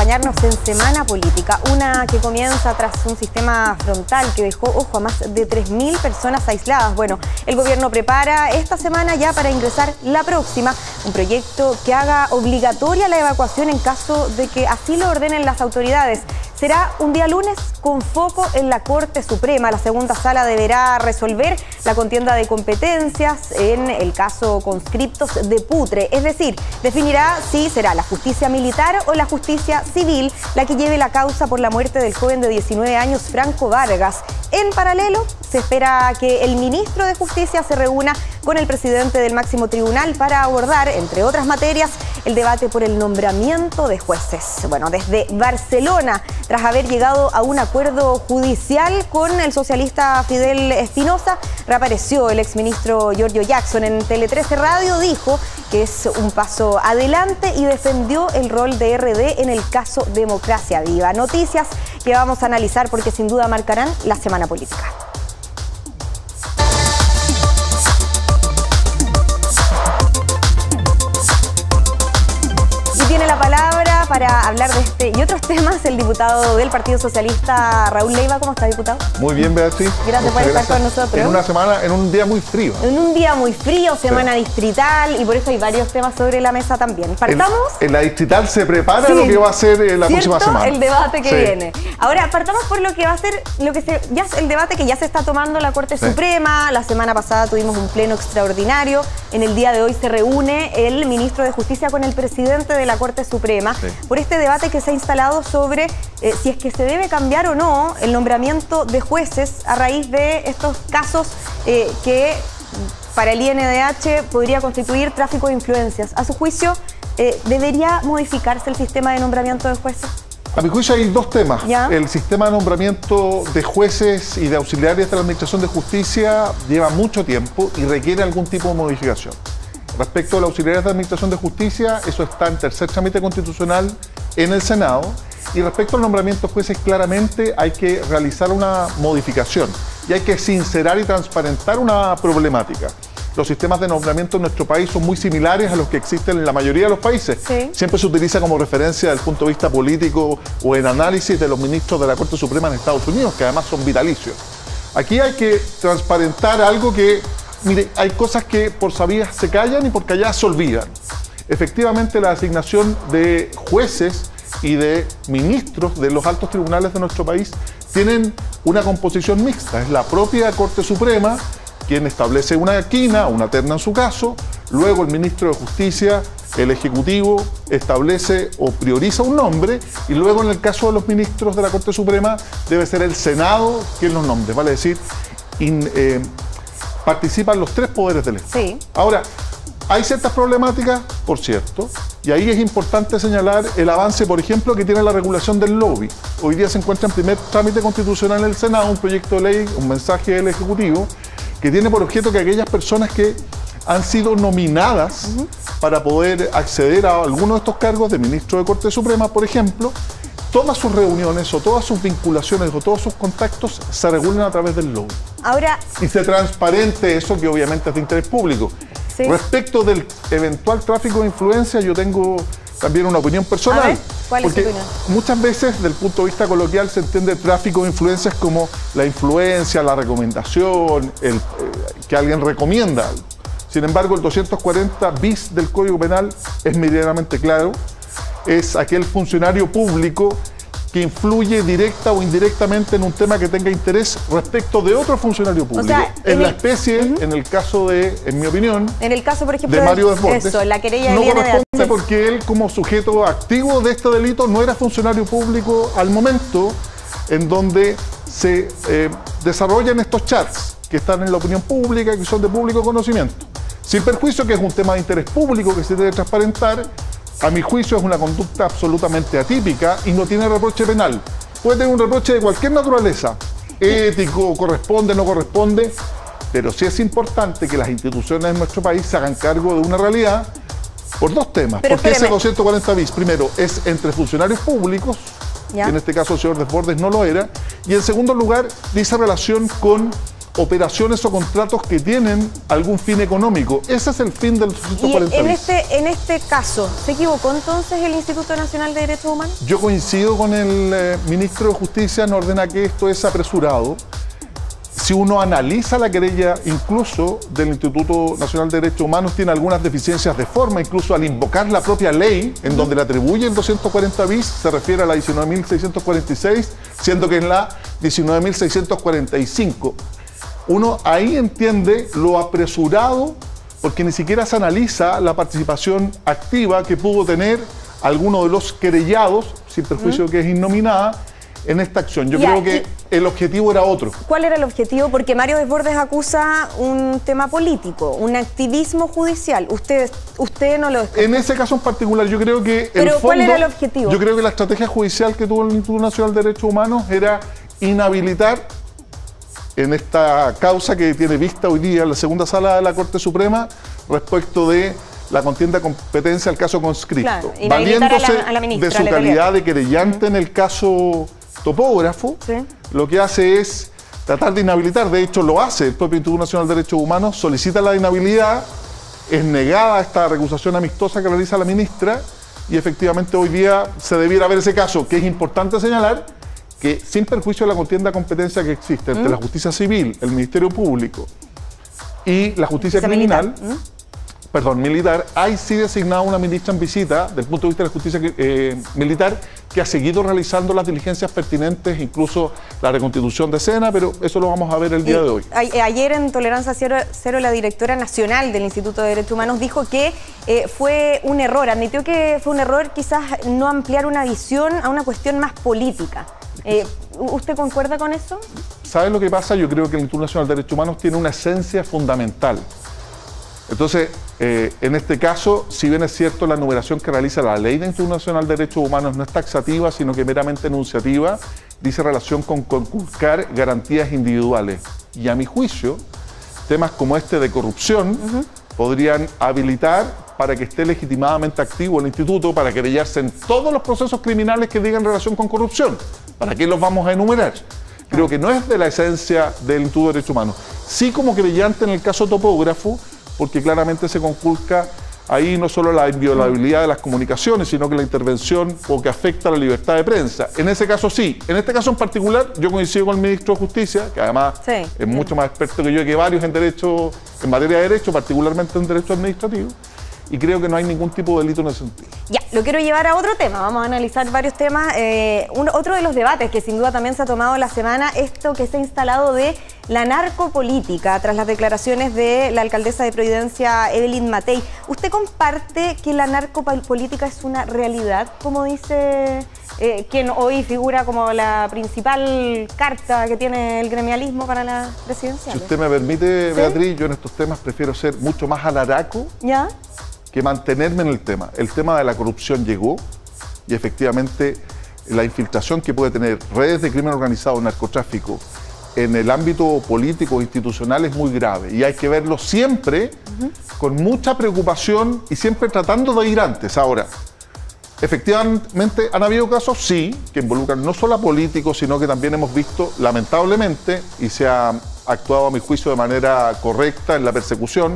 acompañarnos en Semana Política, una que comienza tras un sistema frontal que dejó, ojo, a más de 3.000 personas aisladas. Bueno, el gobierno prepara esta semana ya para ingresar la próxima, un proyecto que haga obligatoria la evacuación en caso de que así lo ordenen las autoridades. Será un día lunes con foco en la Corte Suprema. La segunda sala deberá resolver la contienda de competencias en el caso conscriptos de Putre. Es decir, definirá si será la justicia militar o la justicia civil la que lleve la causa por la muerte del joven de 19 años Franco Vargas. En paralelo, se espera que el ministro de Justicia se reúna con el presidente del máximo tribunal para abordar, entre otras materias, el debate por el nombramiento de jueces. Bueno, desde Barcelona, tras haber llegado a un acuerdo judicial con el socialista Fidel Espinosa, reapareció el exministro Giorgio Jackson. En Tele 13 Radio dijo que es un paso adelante y defendió el rol de RD en el caso Democracia Viva. Noticias que vamos a analizar porque sin duda marcarán la semana política. Tiene la palabra para hablar de este y otros temas el diputado del Partido Socialista, Raúl Leiva. ¿Cómo está, diputado? Muy bien, Beatriz. Gracias por estar con nosotros. En un día muy frío. En un día muy frío, semana distrital, y por eso hay varios temas sobre la mesa también. ¿Partamos? En la distrital se prepara lo que va a ser la próxima semana. El debate que viene. Ahora, partamos por lo que va a ser el debate que ya se está tomando la Corte Suprema. La semana pasada tuvimos un pleno extraordinario. En el día de hoy se reúne el ministro de Justicia con el presidente de la Corte Suprema por este debate que se ha instalado sobre si es que se debe cambiar o no el nombramiento de jueces a raíz de estos casos que para el INDH podría constituir tráfico de influencias. A su juicio, ¿debería modificarse el sistema de nombramiento de jueces? A mi juicio hay dos temas. El sistema de nombramiento de jueces y de auxiliares de la Administración de Justicia lleva mucho tiempo y requiere algún tipo de modificación. Respecto a los auxiliares de Administración de Justicia, eso está en tercer trámite constitucional en el Senado. Y respecto al nombramiento de jueces, claramente hay que realizar una modificación y hay que sincerar y transparentar una problemática. Los sistemas de nombramiento en nuestro país son muy similares a los que existen en la mayoría de los países. Siempre se utiliza como referencia desde el punto de vista político o en análisis de los ministros de la Corte Suprema en Estados Unidos, que además son vitalicios. Aquí hay que transparentar algo que, mire, hay cosas que por sabidas se callan y por calladas se olvidan. Efectivamente, la asignación de jueces y de ministros de los altos tribunales de nuestro país tienen una composición mixta. Es la propia Corte Suprema quien establece una quina, una terna en su caso, luego el ministro de Justicia, el Ejecutivo, establece o prioriza un nombre y luego en el caso de los ministros de la Corte Suprema debe ser el Senado quien los nombre, vale decir, participan los tres poderes del Estado. Ahora, hay ciertas problemáticas, por cierto, y ahí es importante señalar el avance, por ejemplo, que tiene la regulación del lobby. Hoy día se encuentra en primer trámite constitucional en el Senado un proyecto de ley, un mensaje del Ejecutivo, que tiene por objeto que aquellas personas que han sido nominadas para poder acceder a alguno de estos cargos de ministro de Corte Suprema, por ejemplo, todas sus reuniones o todas sus vinculaciones o todos sus contactos se regulen a través del lobby. Y se transparente eso, que obviamente es de interés público. Respecto del eventual tráfico de influencia, yo tengo también una opinión personal. A ver, ¿cuál es su opinión? Muchas veces, desde el punto de vista coloquial, se entiende tráfico de influencias como la influencia, la recomendación, que alguien recomienda. Sin embargo, el 240 bis del Código Penal es meridianamente claro. Es aquel funcionario público que influye directa o indirectamente en un tema que tenga interés respecto de otro funcionario público. O sea, en la especie, en el caso de, en mi opinión, en el caso, por ejemplo, de Mario Desbordes, la querella no corresponde porque él, como sujeto activo de este delito, no era funcionario público al momento en donde se desarrollan estos chats que están en la opinión pública, que son de público conocimiento. Sin perjuicio que es un tema de interés público que se debe transparentar. A mi juicio es una conducta absolutamente atípica y no tiene reproche penal. Puede tener un reproche de cualquier naturaleza, ético, corresponde, no corresponde, pero sí es importante que las instituciones de nuestro país se hagan cargo de una realidad por dos temas. Porque ese 240 bis, primero, es entre funcionarios públicos, que en este caso el señor Desbordes no lo era, y en segundo lugar, dice relación con operaciones o contratos que tienen algún fin económico. Ese es el fin del 240 bis. En este caso, ¿se equivocó entonces el Instituto Nacional de Derechos Humanos? Yo coincido con el ministro de Justicia, nos ordena que esto es apresurado. Si uno analiza la querella incluso del Instituto Nacional de Derechos Humanos, tiene algunas deficiencias de forma, incluso al invocar la propia ley, en donde le atribuye el 240 bis, se refiere a la 19.646, siendo que es la 19.645. Uno ahí entiende lo apresurado, porque ni siquiera se analiza la participación activa que pudo tener alguno de los querellados, sin perjuicio que es innominada, en esta acción. Yo creo que el objetivo era otro. ¿Cuál era el objetivo? Porque Mario Desbordes acusa un tema político, un activismo judicial. Usted no lo descarta. En ese caso en particular, yo creo que ¿Pero cuál era el objetivo? Yo creo que la estrategia judicial que tuvo el Instituto Nacional de Derechos Humanos era inhabilitar en esta causa que tiene vista hoy día en la segunda sala de la Corte Suprema respecto de la contienda de competencia al caso conscripto, claro, valiéndose a la ministra, de su calidad de querellante en el caso topógrafo, lo que hace es tratar de inhabilitar. De hecho, lo hace el propio Instituto Nacional de Derechos Humanos, solicita la inhabilidad, es negada esta recusación amistosa que realiza la ministra y efectivamente hoy día se debiera ver ese caso, que es importante señalar que sin perjuicio de la contienda de competencia que existe entre la justicia civil, el Ministerio Público y la justicia criminal, militar, hay sí designado una ministra en visita, del punto de vista de la justicia militar, que ha seguido realizando las diligencias pertinentes, incluso la reconstitución de escena, pero eso lo vamos a ver el día de hoy. Ayer en Tolerancia Cero, la directora nacional del Instituto de Derechos Humanos dijo que fue un error, admitió que fue un error quizás no ampliar una visión a una cuestión más política. ¿Usted concuerda con eso? ¿Sabe lo que pasa? Yo creo que el Instituto Nacional de Derechos Humanos tiene una esencia fundamental. Entonces, en este caso, si bien es cierto la enumeración que realiza la Ley del Instituto Nacional de Derechos Humanos no es taxativa, sino que meramente enunciativa, dice relación con conculcar garantías individuales. Y a mi juicio, temas como este de corrupción podrían habilitar para que esté legitimadamente activo el instituto para querellarse en todos los procesos criminales que digan relación con corrupción. ¿Para qué los vamos a enumerar? Creo que no es de la esencia del Instituto de Derechos Humanos. Sí como querellante en el caso topógrafo, porque claramente se conculca ahí no solo la inviolabilidad de las comunicaciones, sino que la intervención o que afecta a la libertad de prensa. En ese caso sí. En este caso en particular, yo coincido con el ministro de Justicia, que además es mucho más experto que yo, que varios en derecho, en materia de derecho, particularmente en derecho administrativo, y creo que no hay ningún tipo de delito en ese sentido. Ya, lo quiero llevar a otro tema, vamos a analizar varios temas. Otro de los debates que sin duda también se ha tomado la semana, esto que se ha instalado de la narcopolítica, tras las declaraciones de la alcaldesa de Providencia, Evelyn Matei. ¿Usted comparte que la narcopolítica es una realidad, como dice quien hoy figura como la principal carta que tiene el gremialismo para la presidencial? Si usted me permite, Beatriz, yo en estos temas prefiero ser mucho más alaraco que mantenerme en el tema. El tema de la corrupción llegó y efectivamente la infiltración que puede tener redes de crimen organizado, narcotráfico, en el ámbito político e institucional es muy grave y hay que verlo siempre con mucha preocupación y siempre tratando de ir antes. Ahora, efectivamente han habido casos, sí, que involucran no solo a políticos, sino que también hemos visto, lamentablemente, y se ha actuado a mi juicio de manera correcta en la persecución,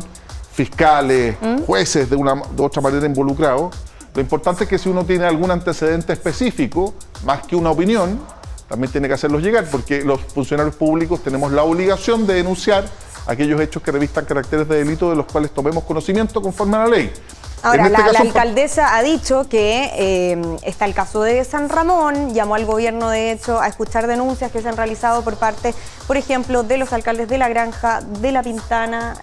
fiscales, jueces de otra manera involucrados. Lo importante es que si uno tiene algún antecedente específico, más que una opinión, también tiene que hacerlos llegar, porque los funcionarios públicos tenemos la obligación de denunciar aquellos hechos que revistan caracteres de delito de los cuales tomemos conocimiento conforme a la ley. Ahora, la alcaldesa ha dicho que está el caso de San Ramón, llamó al gobierno, de hecho, a escuchar denuncias que se han realizado por parte, por ejemplo, de los alcaldes de La Granja, de La Pintana,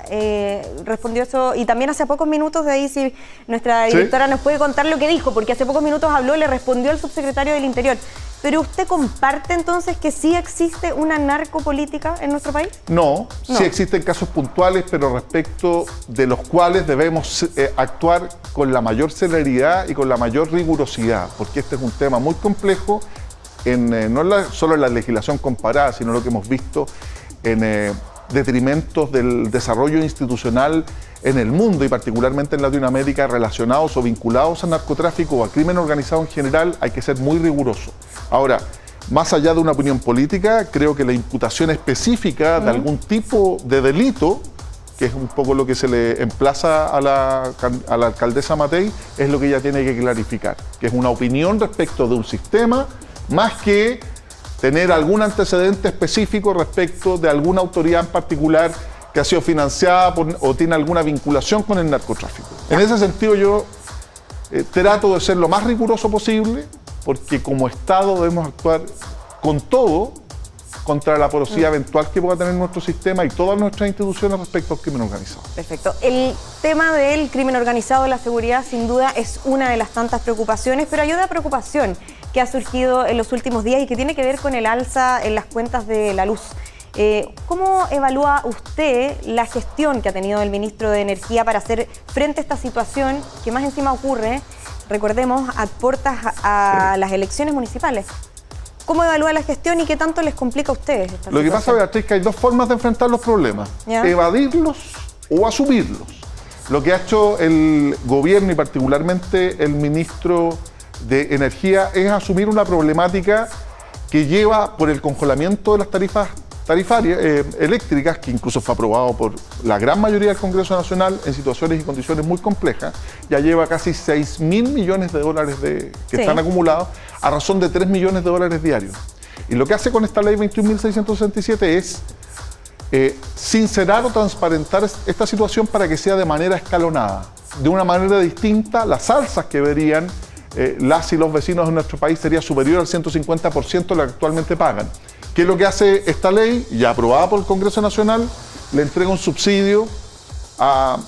respondió eso, y también hace pocos minutos, de ahí si nuestra directora nos puede contar lo que dijo, porque hace pocos minutos habló, le respondió al subsecretario del Interior. ¿Pero usted comparte entonces que sí existe una narcopolítica en nuestro país? No, sí existen casos puntuales, pero respecto de los cuales debemos actuar con la mayor celeridad y con la mayor rigurosidad, porque este es un tema muy complejo, no solo en la legislación comparada, sino lo que hemos visto en detrimentos del desarrollo institucional en el mundo y particularmente en Latinoamérica relacionados o vinculados al narcotráfico o al crimen organizado en general. Hay que ser muy riguroso. Ahora, Más allá de una opinión política, creo que la imputación específica de algún tipo de delito, que es un poco lo que se le emplaza a la alcaldesa Matei, es lo que ella tiene que clarificar, que es una opinión respecto de un sistema, más que tener algún antecedente específico respecto de alguna autoridad en particular que ha sido financiada o tiene alguna vinculación con el narcotráfico. En ese sentido yo trato de ser lo más riguroso posible, porque como Estado debemos actuar con todo contra la porosidad eventual que pueda tener nuestro sistema y todas nuestras instituciones respecto al crimen organizado. Perfecto. El tema del crimen organizado, la seguridad, sin duda es una de las tantas preocupaciones, pero hay otra preocupación que ha surgido en los últimos días y que tiene que ver con el alza en las cuentas de la luz. ¿Cómo evalúa usted la gestión que ha tenido el ministro de Energía para hacer frente a esta situación que más encima ocurre, recordemos, a puertas a las elecciones municipales? ¿Cómo evalúa la gestión y qué tanto les complica a ustedes esta situación? Lo que pasa, Beatriz, que hay dos formas de enfrentar los problemas. ¿Ya? Evadirlos o asumirlos. Lo que ha hecho el gobierno y particularmente el ministro de Energía es asumir una problemática que lleva por el congelamiento de las tarifas eléctricas, que incluso fue aprobado por la gran mayoría del Congreso Nacional en situaciones y condiciones muy complejas. Ya lleva casi 6.000 millones de dólares que están acumulados a razón de 3 millones de dólares diarios. Y lo que hace con esta ley 21.667 es sincerar o transparentar esta situación para que sea de manera escalonada, de una manera distinta. Las alzas que verían las y los vecinos de nuestro país sería superior al 150% de lo que actualmente pagan. ¿Qué es lo que hace esta ley, ya aprobada por el Congreso Nacional? Le entrega un subsidio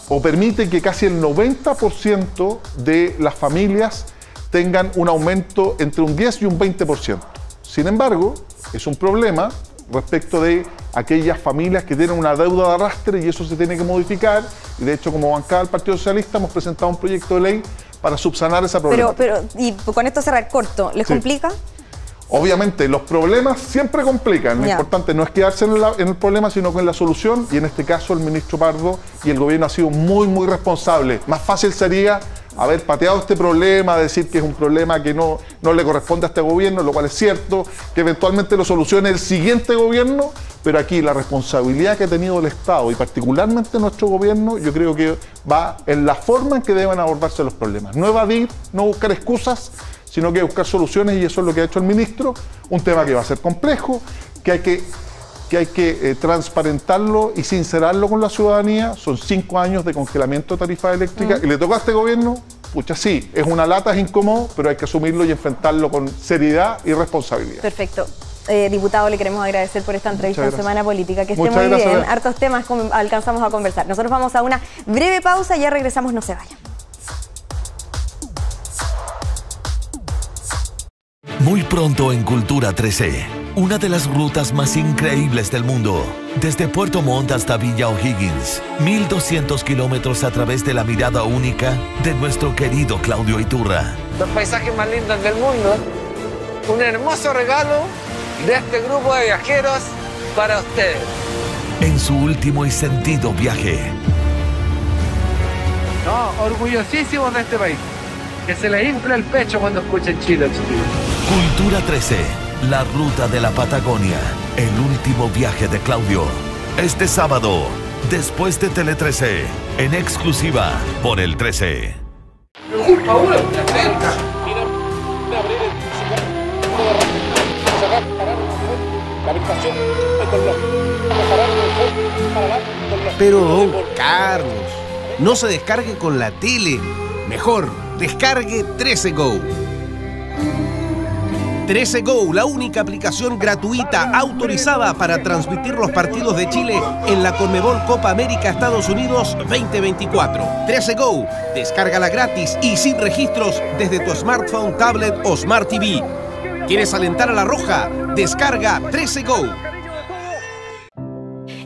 o permite que casi el 90% de las familias tengan un aumento entre un 10 y un 20%. Sin embargo, es un problema respecto de aquellas familias que tienen una deuda de arrastre y eso se tiene que modificar. Y de hecho, como bancada del Partido Socialista, hemos presentado un proyecto de ley para subsanar esa problema. Y con esto cerrar corto, ¿les complica? Obviamente, los problemas siempre complican. Lo importante no es quedarse en el problema, sino con la solución. Y en este caso, el ministro Pardo y el gobierno ha sido muy responsable. Más fácil sería haber pateado este problema, decir que es un problema que no le corresponde a este gobierno, lo cual es cierto, que eventualmente lo solucione el siguiente gobierno. Pero aquí la responsabilidad que ha tenido el Estado y particularmente nuestro gobierno, yo creo que va en la forma en que deben abordarse los problemas. No evadir, no buscar excusas, sino que buscar soluciones, y eso es lo que ha hecho el ministro. Un tema que va a ser complejo, que hay que transparentarlo y sincerarlo con la ciudadanía. Son 5 años de congelamiento de tarifas eléctricas y le tocó a este gobierno. Pucha, sí, es una lata, es incómodo, pero hay que asumirlo y enfrentarlo con seriedad y responsabilidad. Perfecto. Diputado, le queremos agradecer por esta entrevista en Semana Política. Que esté muy bien. Hartos temas alcanzamos a conversar. Nosotros vamos a una breve pausa y ya regresamos, no se vayan. Muy pronto en Cultura 13, una de las rutas más increíbles del mundo. Desde Puerto Montt hasta Villa O'Higgins, 1.200 kilómetros a través de la mirada única de nuestro querido Claudio Iturra. Los paisajes más lindos del mundo. Un hermoso regalo de este grupo de viajeros para ustedes. En su último y sentido viaje. No, orgullosísimos de este país. Que se les infla el pecho cuando escuchen Chile, chiquillos. Cultura 13, la ruta de la Patagonia. El último viaje de Claudio. Este sábado, después de Tele 13, en exclusiva por el 13. Pero don Carlos, no se descargue con la tele. Mejor, descargue 13 Go. 13 Go, la única aplicación gratuita autorizada para transmitir los partidos de Chile en la Conmebol Copa América Estados Unidos 2024. 13 Go, descárgala gratis y sin registros desde tu smartphone, tablet o Smart TV. ¿Quieres alentar a la Roja? Descarga 13 Go.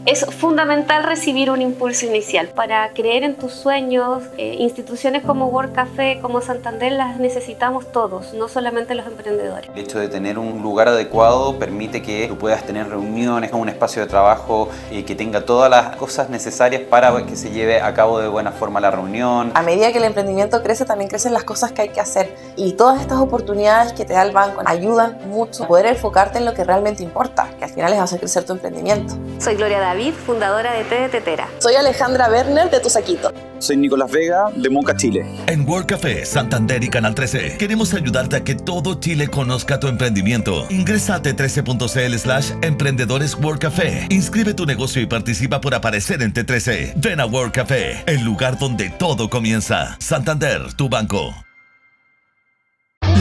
Es fundamental recibir un impulso inicial. Para creer en tus sueños, instituciones como World Café, como Santander, las necesitamos todos, no solamente los emprendedores. El hecho de tener un lugar adecuado permite que tú puedas tener reuniones, un espacio de trabajo que tenga todas las cosas necesarias para que se lleve a cabo de buena forma la reunión. A medida que el emprendimiento crece, también crecen las cosas que hay que hacer. Y todas estas oportunidades que te da el banco ayudan mucho a poder enfocarte en lo que realmente importa, que al final es hacer crecer tu emprendimiento. Soy Gloria David, fundadora de Té de Tetera. Soy Alejandra Werner, de Tu Saquito. Soy Nicolás Vega, de Monca, Chile. En World Café, Santander y Canal 13 queremos ayudarte a que todo Chile conozca tu emprendimiento. Ingresa a t13.cl/emprendedores World Café. Inscribe tu negocio y participa por aparecer en T13. Ven a World Café, el lugar donde todo comienza. Santander, tu banco.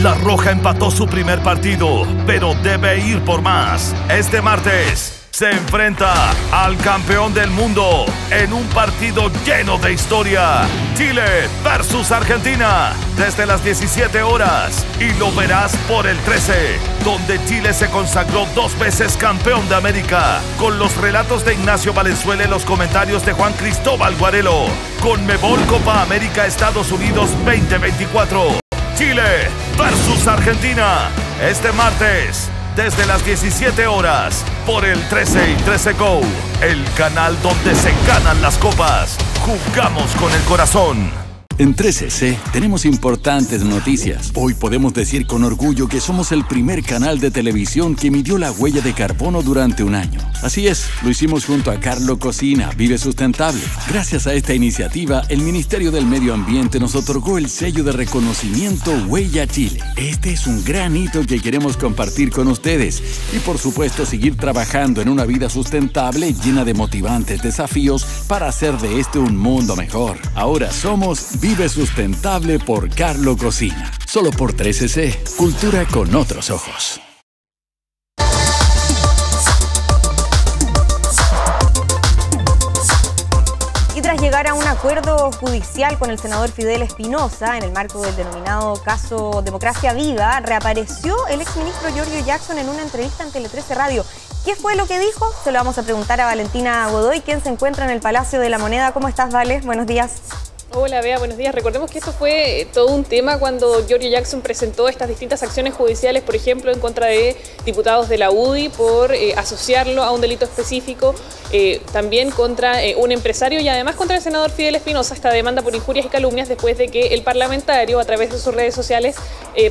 La Roja empató su primer partido, pero debe ir por más. Este martes se enfrenta al campeón del mundo en un partido lleno de historia. Chile versus Argentina, desde las 17 horas. Y lo verás por el 13, donde Chile se consagró 2 veces campeón de América. Con los relatos de Ignacio Valenzuela y los comentarios de Juan Cristóbal Guarelo. Conmebol Copa América Estados Unidos 2024. Chile versus Argentina, este martes, desde las 17 horas, por el 13 y 13 Go, el canal donde se ganan las copas. Jugamos con el corazón. En 13C tenemos importantes noticias. Hoy podemos decir con orgullo que somos el primer canal de televisión que midió la huella de carbono durante un año. Así es, lo hicimos junto a Carlo Cocina, Vive Sustentable. Gracias a esta iniciativa, el Ministerio del Medio Ambiente nos otorgó el sello de reconocimiento Huella Chile. Este es un gran hito que queremos compartir con ustedes y, por supuesto, seguir trabajando en una vida sustentable llena de motivantes desafíos para hacer de este un mundo mejor. Ahora somos Vive Sustentable por Carlo Cocina. Solo por 13C. Cultura con otros ojos. Y tras llegar a un acuerdo judicial con el senador Fidel Espinosa en el marco del denominado caso Democracia Viva, reapareció el exministro Giorgio Jackson en una entrevista en Tele 13 Radio. ¿Qué fue lo que dijo? Se lo vamos a preguntar a Valentina Godoy, quien se encuentra en el Palacio de la Moneda. ¿Cómo estás, Vale? Buenos días. Hola, Bea, buenos días. Recordemos que esto fue todo un tema cuando Giorgio Jackson presentó estas distintas acciones judiciales, por ejemplo, en contra de diputados de la UDI por asociarlo a un delito específico, también contra un empresario y además contra el senador Fidel Espinosa, esta demanda por injurias y calumnias después de que el parlamentario, a través de sus redes sociales,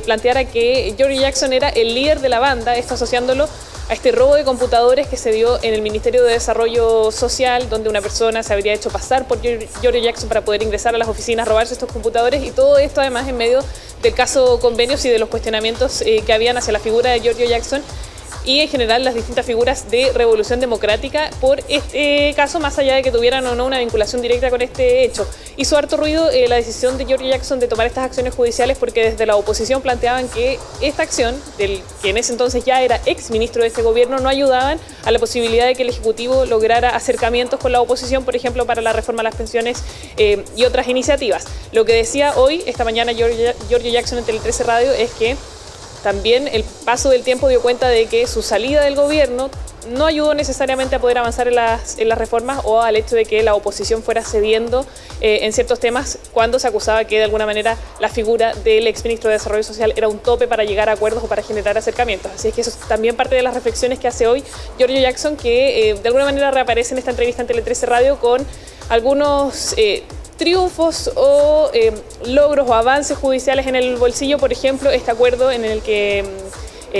planteara que Giorgio Jackson era el líder de la banda, esto asociándolo a este robo de computadores que se dio en el Ministerio de Desarrollo Social, donde una persona se habría hecho pasar por Giorgio Jackson para poder ingresar a las oficinas, robarse estos computadores, y todo esto además en medio del caso Convenios y de los cuestionamientos que habían hacia la figura de Giorgio Jackson y en general las distintas figuras de Revolución Democrática por este caso, más allá de que tuvieran o no una vinculación directa con este hecho. Hizo harto ruido la decisión de Giorgio Jackson de tomar estas acciones judiciales porque desde la oposición planteaban que esta acción, del que en ese entonces ya era ex ministro de este gobierno, no ayudaban a la posibilidad de que el Ejecutivo lograra acercamientos con la oposición, por ejemplo, para la reforma a las pensiones y otras iniciativas. Lo que decía hoy, esta mañana, Giorgio Jackson en Tele 13 Radio es que también el paso del tiempo dio cuenta de que su salida del gobierno no ayudó necesariamente a poder avanzar en las reformas o al hecho de que la oposición fuera cediendo en ciertos temas cuando se acusaba que de alguna manera la figura del exministro de Desarrollo Social era un tope para llegar a acuerdos o para generar acercamientos. Así es que eso es también parte de las reflexiones que hace hoy Giorgio Jackson, que de alguna manera reaparece en esta entrevista en Tele 13 Radio con algunos triunfos o logros o avances judiciales en el bolsillo, por ejemplo, este acuerdo en el que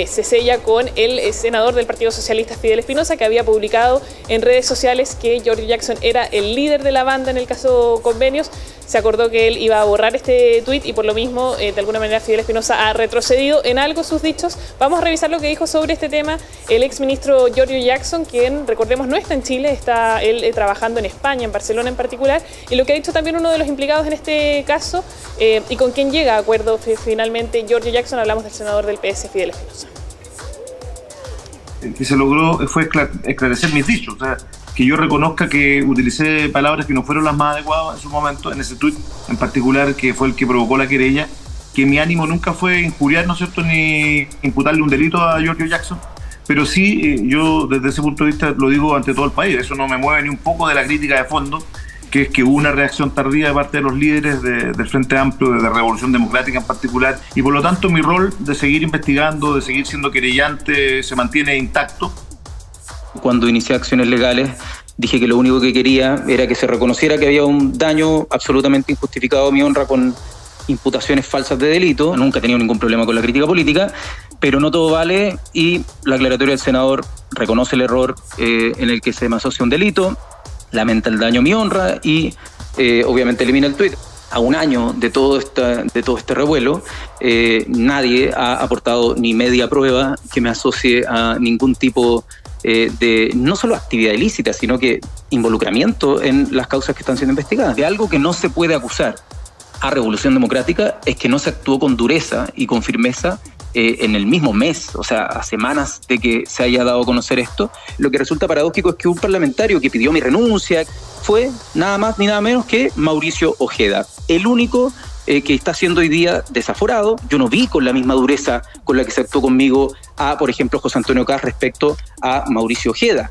se sella con el senador del Partido Socialista Fidel Espinosa, que había publicado en redes sociales que Giorgio Jackson era el líder de la banda en el caso Convenios. Se acordó que él iba a borrar este tuit y por lo mismo, de alguna manera, Fidel Espinosa ha retrocedido en algo sus dichos. Vamos a revisar lo que dijo sobre este tema el exministro Giorgio Jackson, quien, recordemos, no está en Chile, está él trabajando en España, en Barcelona en particular, y lo que ha dicho también uno de los implicados en este caso y con quien llega a acuerdo finalmente Giorgio Jackson. Hablamos del senador del PS, Fidel Espinosa. Que se logró fue esclarecer mis dichos, o sea, que yo reconozca que utilicé palabras que no fueron las más adecuadas en su momento, en ese tuit en particular, que fue el que provocó la querella, que mi ánimo nunca fue injuriar, ¿no es cierto?, ni imputarle un delito a Giorgio Jackson, pero sí, yo desde ese punto de vista lo digo ante todo el país, eso no me mueve ni un poco de la crítica de fondo, que es que hubo una reacción tardía de parte de los líderes del Frente Amplio, de Revolución Democrática en particular, y por lo tanto mi rol de seguir investigando, de seguir siendo querellante, se mantiene intacto. Cuando inicié acciones legales, dije que lo único que quería era que se reconociera que había un daño absolutamente injustificado a mi honra con imputaciones falsas de delito. Nunca he tenido ningún problema con la crítica política, pero no todo vale, y la aclaratoria del senador reconoce el error en el que se me asocia un delito, lamenta el daño a mi honra y obviamente elimina el tuit. A un año de todo este revuelo, nadie ha aportado ni media prueba que me asocie a ningún tipo de no solo actividad ilícita, sino que involucramiento en las causas que están siendo investigadas. De algo que no se puede acusar a Revolución Democrática es que no se actuó con dureza y con firmeza en el mismo mes, o sea, a semanas de que se haya dado a conocer esto. Lo que resulta paradójico es que un parlamentario que pidió mi renuncia fue nada más ni nada menos que Mauricio Ojeda, el único que está siendo hoy día desaforado. Yo no vi con la misma dureza con la que se actuó conmigo a, por ejemplo, José Antonio Kast respecto a Mauricio Ojeda.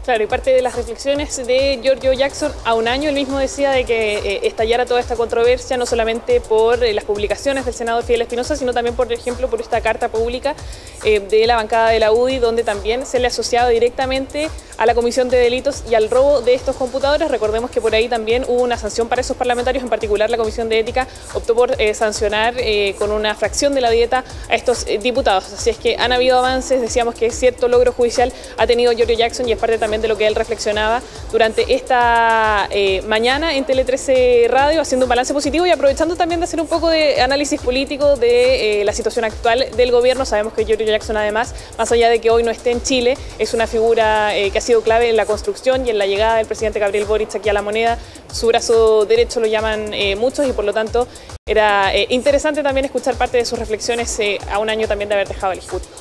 Claro, y parte de las reflexiones de Giorgio Jackson, a un año él mismo decía de que estallara toda esta controversia, no solamente por las publicaciones del senador Fidel Espinosa, sino también, por ejemplo, por esta carta pública de la bancada de la UDI, donde también se le asociaba directamente a la comisión de delitos y al robo de estos computadores. Recordemos que por ahí también hubo una sanción para esos parlamentarios, en particular la Comisión de Ética optó por sancionar con una fracción de la dieta a estos diputados. Así es que han habido avances, decíamos que cierto logro judicial ha tenido Giorgio Jackson y es parte también de lo que él reflexionaba durante esta mañana en Tele 13 Radio, haciendo un balance positivo y aprovechando también de hacer un poco de análisis político de la situación actual del gobierno. Sabemos que Giorgio Jackson, además, más allá de que hoy no esté en Chile, es una figura que ha sido clave en la construcción y en la llegada del presidente Gabriel Boric aquí a la moneda. Su brazo derecho lo llaman muchos y por lo tanto era interesante también escuchar parte de sus reflexiones a un año también de haber dejado el Ejecutivo.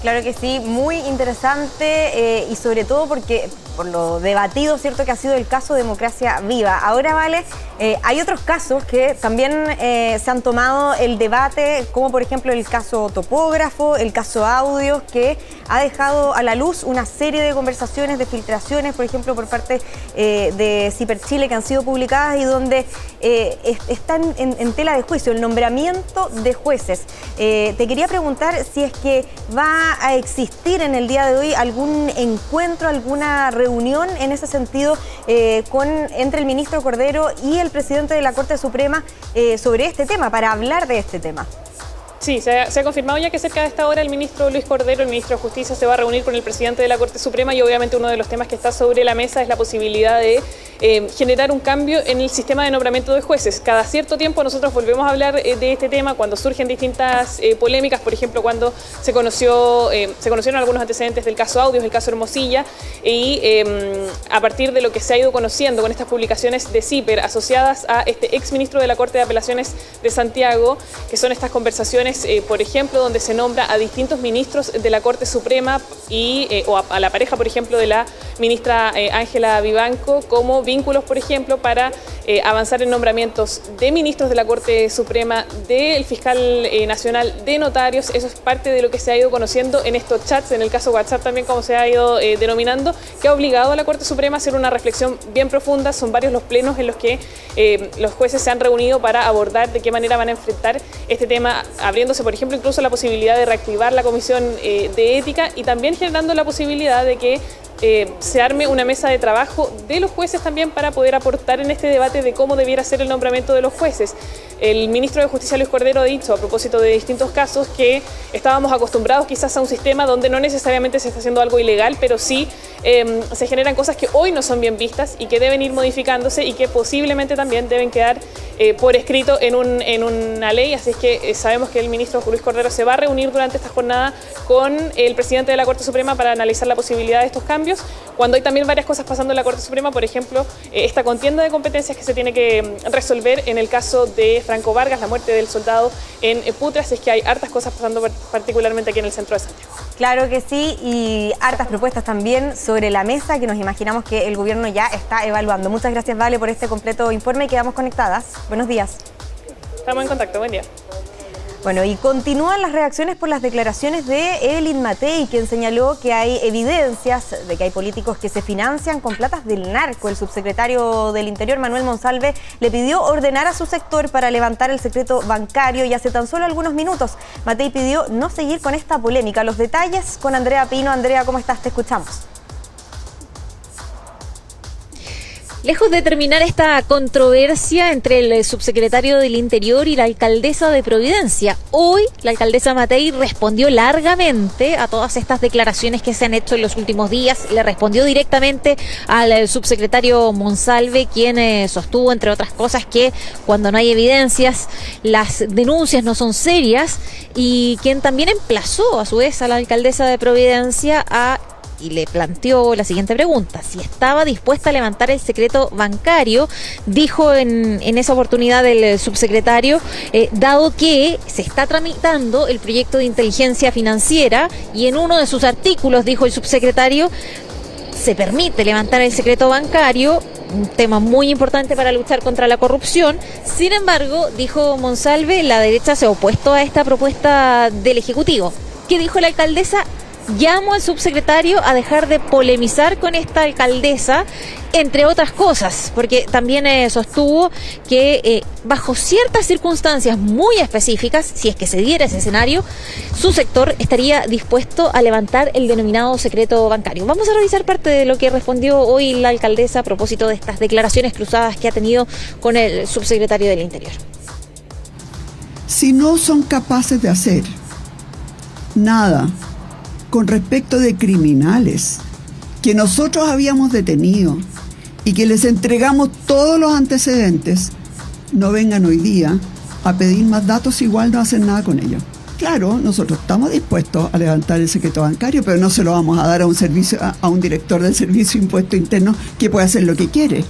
Claro que sí, muy interesante y sobre todo porque por lo debatido, ¿cierto?, que ha sido el caso Democracia Viva. Ahora, Vale, hay otros casos que también se han tomado el debate, como por ejemplo el caso Topógrafo, el caso Audios, que ha dejado a la luz una serie de conversaciones, de filtraciones, por ejemplo, por parte de Ciperchile, que han sido publicadas y donde están en tela de juicio el nombramiento de jueces. Te quería preguntar si es que va a existir en el día de hoy algún encuentro, alguna reunión en ese sentido entre el ministro Cordero y el presidente de la Corte Suprema sobre este tema, para hablar de este tema. Sí, se ha confirmado ya que cerca de esta hora el ministro Luis Cordero, el ministro de Justicia, se va a reunir con el presidente de la Corte Suprema y obviamente uno de los temas que está sobre la mesa es la posibilidad de generar un cambio en el sistema de nombramiento de jueces. Cada cierto tiempo nosotros volvemos a hablar de este tema cuando surgen distintas polémicas, por ejemplo, cuando se conocieron algunos antecedentes del caso Audios, el caso Hermosilla, y a partir de lo que se ha ido conociendo con estas publicaciones de CIPER asociadas a este exministro de la Corte de Apelaciones de Santiago, que son estas conversaciones, por ejemplo, donde se nombra a distintos ministros de la Corte Suprema o a la pareja, por ejemplo, de la ministra Ángela Vivanco, como vínculos, por ejemplo, para avanzar en nombramientos de ministros de la Corte Suprema, del fiscal nacional, de notarios. Eso es parte de lo que se ha ido conociendo en estos chats, en el caso WhatsApp también, como se ha ido denominando, que ha obligado a la Corte Suprema a hacer una reflexión bien profunda. Son varios los plenos en los que los jueces se han reunido para abordar de qué manera van a enfrentar este tema, abriéndose, por ejemplo, incluso la posibilidad de reactivar la Comisión de Ética y también generando la posibilidad de que se arme una mesa de trabajo de los jueces también para poder aportar en este debate de cómo debiera ser el nombramiento de los jueces. El ministro de Justicia, Luis Cordero, ha dicho a propósito de distintos casos que estábamos acostumbrados quizás a un sistema donde no necesariamente se está haciendo algo ilegal, pero sí se generan cosas que hoy no son bien vistas y que deben ir modificándose y que posiblemente también deben quedar por escrito en una ley. Así es que sabemos que el ministro Luis Cordero se va a reunir durante esta jornada con el presidente de la Corte Suprema para analizar la posibilidad de estos cambios, cuando hay también varias cosas pasando en la Corte Suprema, por ejemplo, esta contienda de competencias que se tiene que resolver en el caso de Franco Vargas, la muerte del soldado en Putre. Así es que hay hartas cosas pasando particularmente aquí en el centro de Santiago. Claro que sí, y hartas propuestas también sobre la mesa que nos imaginamos que el gobierno ya está evaluando. Muchas gracias, Vale, por este completo informe y quedamos conectadas. Buenos días. Estamos en contacto, buen día. Bueno, y continúan las reacciones por las declaraciones de Evelyn Matei, quien señaló que hay evidencias de que hay políticos que se financian con platas del narco. El subsecretario del Interior, Manuel Monsalve, le pidió ordenar a su sector para levantar el secreto bancario y hace tan solo algunos minutos Matei pidió no seguir con esta polémica. Los detalles con Andrea Pino. Andrea, ¿cómo estás? Te escuchamos. Lejos de terminar esta controversia entre el subsecretario del Interior y la alcaldesa de Providencia, hoy la alcaldesa Matei respondió largamente a todas estas declaraciones que se han hecho en los últimos días. Le respondió directamente al subsecretario Monsalve, quien sostuvo, entre otras cosas, que cuando no hay evidencias, las denuncias no son serias, y quien también emplazó a su vez a la alcaldesa de Providencia y le planteó la siguiente pregunta: si estaba dispuesta a levantar el secreto bancario. Dijo en esa oportunidad el subsecretario, dado que se está tramitando el proyecto de inteligencia financiera y en uno de sus artículos, dijo el subsecretario, se permite levantar el secreto bancario, un tema muy importante para luchar contra la corrupción. Sin embargo, dijo Monsalve, la derecha se ha opuesto a esta propuesta del Ejecutivo. ¿Qué dijo la alcaldesa? Llamo al subsecretario a dejar de polemizar con esta alcaldesa, entre otras cosas, porque también sostuvo que bajo ciertas circunstancias muy específicas, si es que se diera ese escenario, su sector estaría dispuesto a levantar el denominado secreto bancario. Vamos a revisar parte de lo que respondió hoy la alcaldesa a propósito de estas declaraciones cruzadas que ha tenido con el subsecretario del Interior. Si no son capaces de hacer nada con respecto de criminales que nosotros habíamos detenido y que les entregamos todos los antecedentes, no vengan hoy día a pedir más datos, igual no hacen nada con ellos. Claro, nosotros estamos dispuestos a levantar el secreto bancario, pero no se lo vamos a dar a un director del Servicio de Impuesto Interno que puede hacer lo que quiere.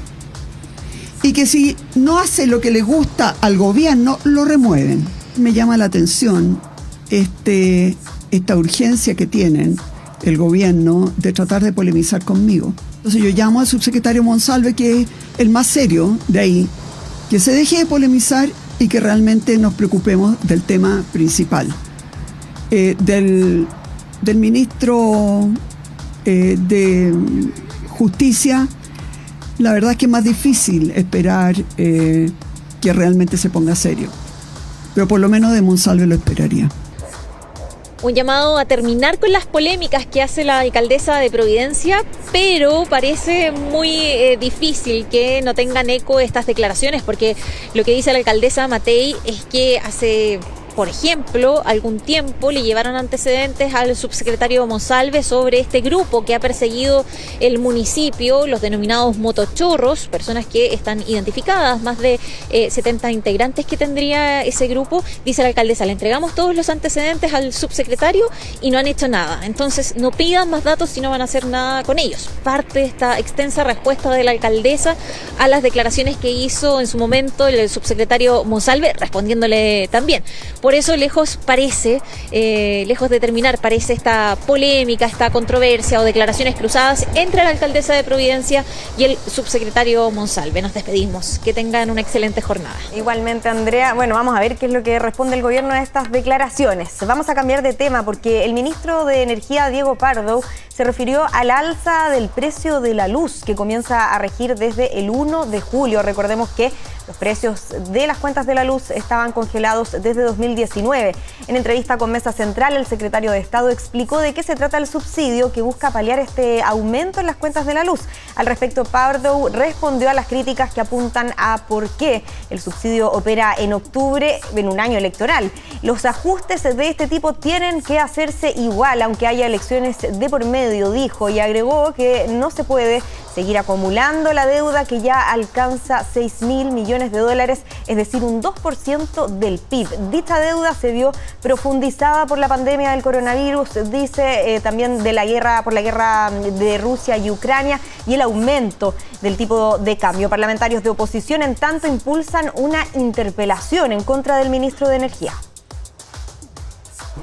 Y que si no hace lo que le gusta al gobierno, lo remueven. Me llama la atención esta urgencia que tienen el gobierno de tratar de polemizar conmigo. Entonces yo llamo al subsecretario Monsalve, que es el más serio de ahí, que se deje de polemizar y que realmente nos preocupemos del tema principal. Del ministro de Justicia, la verdad es que es más difícil esperar que realmente se ponga serio, pero por lo menos de Monsalve lo esperaría. Un llamado a terminar con las polémicas que hace la alcaldesa de Providencia, pero parece muy difícil que no tengan eco estas declaraciones, porque lo que dice la alcaldesa Matei es que hace, por ejemplo, algún tiempo le llevaron antecedentes al subsecretario Monsalve sobre este grupo que ha perseguido el municipio, los denominados motochorros, personas que están identificadas, más de 70 integrantes que tendría ese grupo. Dice la alcaldesa, le entregamos todos los antecedentes al subsecretario y no han hecho nada. Entonces no pidan más datos si no van a hacer nada con ellos. Parte de esta extensa respuesta de la alcaldesa a las declaraciones que hizo en su momento el subsecretario Monsalve, respondiéndole también. Por eso lejos de terminar, parece esta polémica, esta controversia o declaraciones cruzadas entre la alcaldesa de Providencia y el subsecretario Monsalve. Nos despedimos. Que tengan una excelente jornada. Igualmente, Andrea. Bueno, vamos a ver qué es lo que responde el gobierno a estas declaraciones. Vamos a cambiar de tema porque el ministro de Energía, Diego Pardo, se refirió al alza del precio de la luz que comienza a regir desde el 1 de julio. Recordemos que los precios de las cuentas de la luz estaban congelados desde 2019. En entrevista con Mesa Central, el secretario de Estado explicó de qué se trata el subsidio que busca paliar este aumento en las cuentas de la luz. Al respecto, Pardo respondió a las críticas que apuntan a por qué el subsidio opera en octubre, en un año electoral. Los ajustes de este tipo tienen que hacerse igual, aunque haya elecciones de por medio, dijo, y agregó que no se puede seguir acumulando la deuda que ya alcanza 6.000 millones de dólares, es decir, un 2% del PIB. Dicha deuda se vio profundizada por la pandemia del coronavirus, dice también por la guerra de Rusia y Ucrania y el aumento del tipo de cambio. Parlamentarios de oposición, en tanto, impulsan una interpelación en contra del ministro de Energía.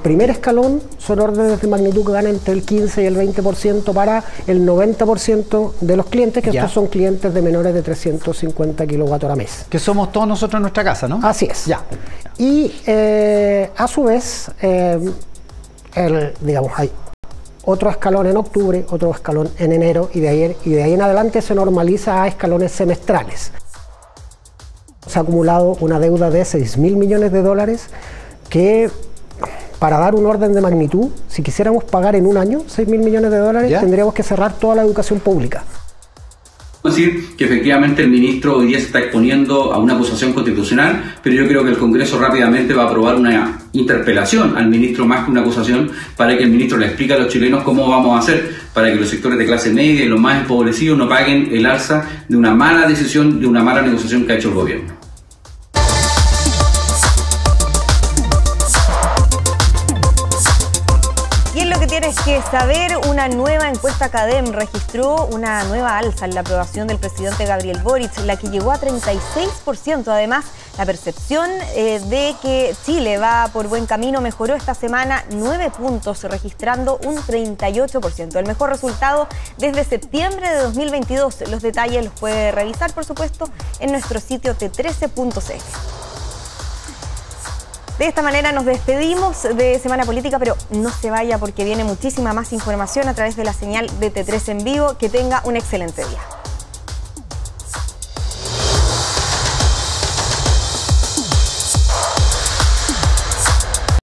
primer escalón son órdenes de magnitud que van entre el 15 y el 20% para el 90% de los clientes, que estos son clientes de menores de 350 kilovatios hora mes. Que somos todos nosotros en nuestra casa, ¿no? Así es. Ya. Y a su vez, digamos, hay otro escalón en octubre, otro escalón en enero, y de ahí en adelante se normaliza a escalones semestrales. Se ha acumulado una deuda de 6.000 millones de dólares que, para dar un orden de magnitud, si quisiéramos pagar en un año 6.000 millones de dólares, tendríamos que cerrar toda la educación pública. Decir que efectivamente el ministro hoy día se está exponiendo a una acusación constitucional, pero yo creo que el Congreso rápidamente va a aprobar una interpelación al ministro más que una acusación, para que el ministro le explique a los chilenos cómo vamos a hacer para que los sectores de clase media y los más empobrecidos no paguen el alza de una mala decisión, de una mala negociación que ha hecho el gobierno. Tienes que saber, una nueva encuesta CADEM registró una nueva alza en la aprobación del presidente Gabriel Boric, la que llegó a 36%. Además, la percepción de que Chile va por buen camino mejoró esta semana 9 puntos, registrando un 38%. El mejor resultado desde septiembre de 2022. Los detalles los puede revisar, por supuesto, en nuestro sitio t13.cl. De esta manera nos despedimos de Semana Política, pero no se vaya porque viene muchísima más información a través de la señal de T3 en vivo. Que tenga un excelente día.